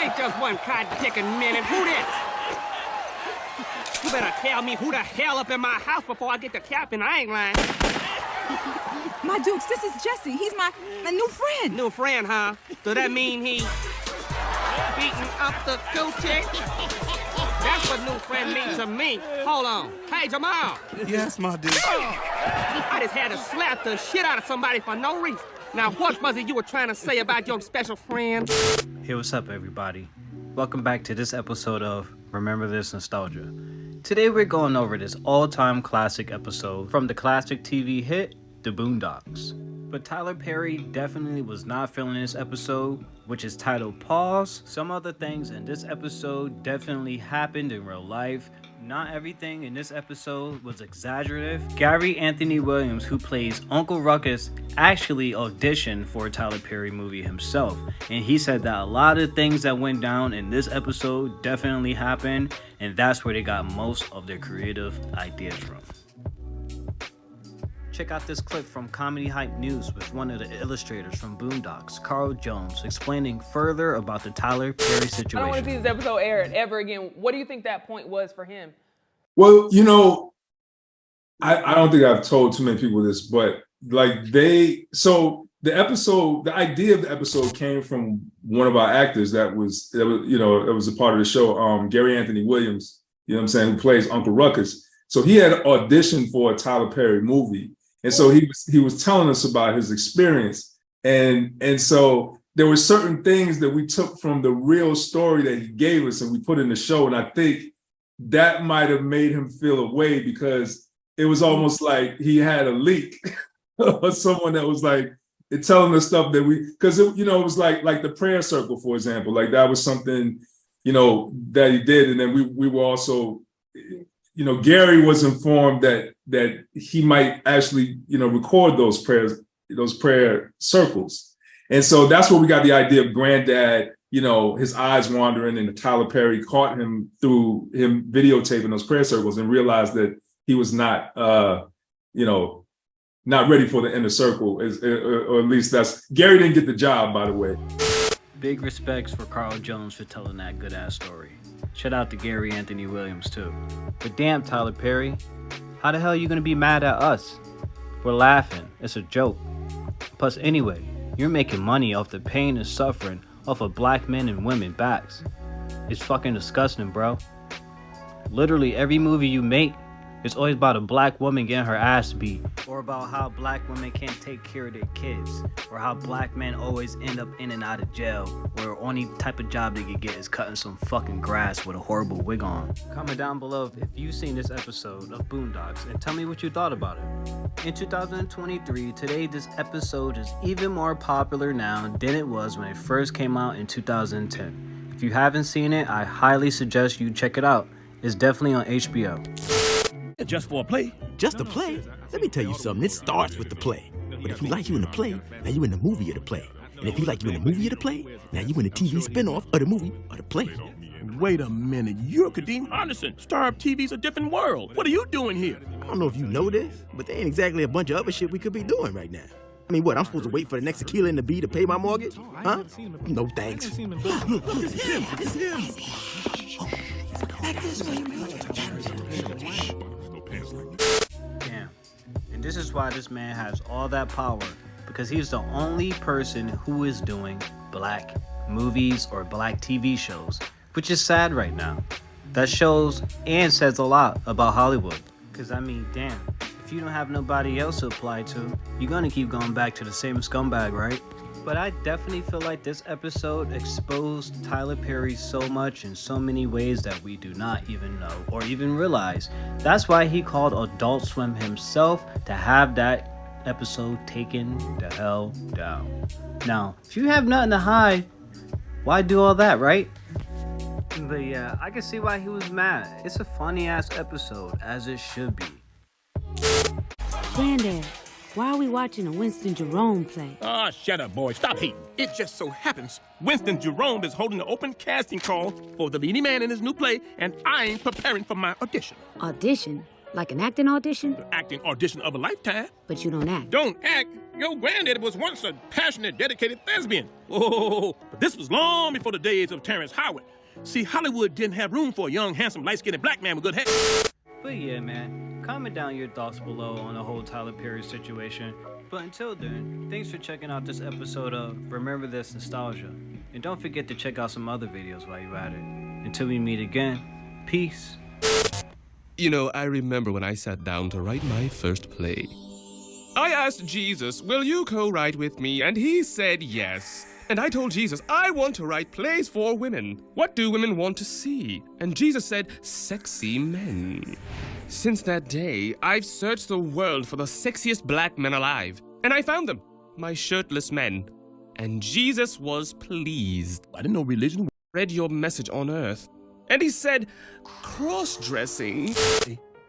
Wait just one cotton-picking minute. Who this? You better tell me who the hell up in my house before I get the captain. I ain't lying. My Dukes, this is Jesse. He's my new friend. New friend, huh? So that mean he beating up the coochie? That's what new friend means to me. Hold on. Hey, Jamal. Yes, my dude. I just had to slap the shit out of somebody for no reason. Now, what was it you were trying to say about your special friend? Hey, what's up, everybody? Welcome back to this episode of Remember This Nostalgia. Today we're going over this all-time classic episode from the classic TV hit, The Boondocks. But Tyler Perry definitely was not feeling this episode, which is titled Pause. Some other things in this episode definitely happened in real life. Not everything in this episode was exaggerative. Gary Anthony Williams, who plays Uncle Ruckus, actually auditioned for a Tyler Perry movie himself. And he said that a lot of things that went down in this episode definitely happened, and that's where they got most of their creative ideas from. Check out this clip from Comedy Hype News with one of the illustrators from Boondocks, Carl Jones, explaining further about the Tyler Perry situation. I don't want to see this episode aired ever again. What do you think that point was for him? Well, you know, I don't think I've told too many people this, but the idea of the episode came from one of our actors that was a part of the show, Gary Anthony Williams, you know what I'm saying, who plays Uncle Ruckus. So he had auditioned for a Tyler Perry movie. And so he was telling us about his experience. And so there were certain things that we took from the real story that he gave us and we put in the show. And I think that might have made him feel a way because it was almost like he had a leak or someone that was like telling us stuff that it was like the prayer circle, for example, like that was something, that he did. And then we were also, Gary was informed that he might actually, record those prayer circles. And so that's where we got the idea of Granddad, his eyes wandering, and Tyler Perry caught him through him videotaping those prayer circles and realized that he was not, not ready for the inner circle, or at least Gary didn't get the job, by the way. Big respects for Carl Jones for telling that good-ass story. Shout out to Gary Anthony Williams, too. But damn, Tyler Perry, how the hell are you gonna be mad at us? We're laughing. It's a joke. Plus, anyway, you're making money off the pain and suffering off of black men and women backs. It's fucking disgusting, bro. Literally every movie you make, it's always about a black woman getting her ass beat, or about how black women can't take care of their kids, or how black men always end up in and out of jail, where the only type of job they can get is cutting some fucking grass with a horrible wig on. Comment down below if you've seen this episode of Boondocks and tell me what you thought about it. In 2023, today this episode is even more popular now than it was when it first came out in 2010. If you haven't seen it, I highly suggest you check it out. It's definitely on HBO. Just for a play? Just a play? Let me tell you something. It starts with the play. But if he like you in the play, now you in the movie of the play. And if he like you in the movie of the play, now you in the TV spinoff of the movie or the play. Wait a minute. You're Kadeem Hardison. Star of TV's A Different World. What are you doing here? I don't know if you know this, but there ain't exactly a bunch of other shit we could be doing right now. I mean, what, I'm supposed to wait for the next tequila in the B to pay my mortgage? Huh? No thanks. Look, it's him. It's him. Back this way, man. Damn. And this is why this man has all that power, because he's the only person who is doing black movies or black TV shows, which is sad right now. That shows and says a lot about Hollywood. Because I mean, damn, if you don't have nobody else to apply to, you're gonna keep going back to the same scumbag, right? But I definitely feel like this episode exposed Tyler Perry so much in so many ways that we do not even know or even realize. That's why he called Adult Swim himself to have that episode taken the hell down. Now, if you have nothing to hide, why do all that, right? But yeah, I can see why he was mad. It's a funny ass episode, as it should be. Granddad, why are we watching a Winston Jerome play? Ah, shut up, boy. Stop hating. It just so happens Winston Jerome is holding an open casting call for the leading man in his new play, and I'm preparing for my audition. Audition? Like an acting audition? The acting audition of a lifetime. But you don't act. Don't act? Your granddaddy was once a passionate, dedicated thespian. Oh, but this was long before the days of Terrence Howard. See, Hollywood didn't have room for a young, handsome, light-skinned black man with good hair. But yeah, man, comment down your thoughts below on the whole Tyler Perry situation. But until then, thanks for checking out this episode of Remember This Nostalgia. And don't forget to check out some other videos while you're at it. Until we meet again, peace. You know, I remember when I sat down to write my first play. I asked Jesus, will you co-write with me? And he said yes. And I told Jesus, I want to write plays for women. What do women want to see? And Jesus said, sexy men. Since that day, I've searched the world for the sexiest black men alive. And I found them, my shirtless men. And Jesus was pleased. I didn't know religion. Read your message on earth. And he said, cross-dressing.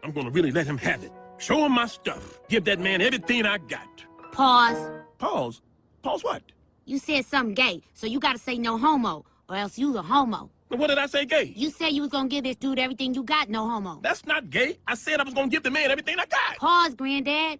I'm gonna really let him have it. Show him my stuff. Give that man everything I got. Pause. Pause? Pause what? You said something gay, so you gotta say no homo, or else you a homo. What did I say gay? You said you was gonna give this dude everything you got, no homo. That's not gay. I said I was gonna give the man everything I got. Pause, Granddad.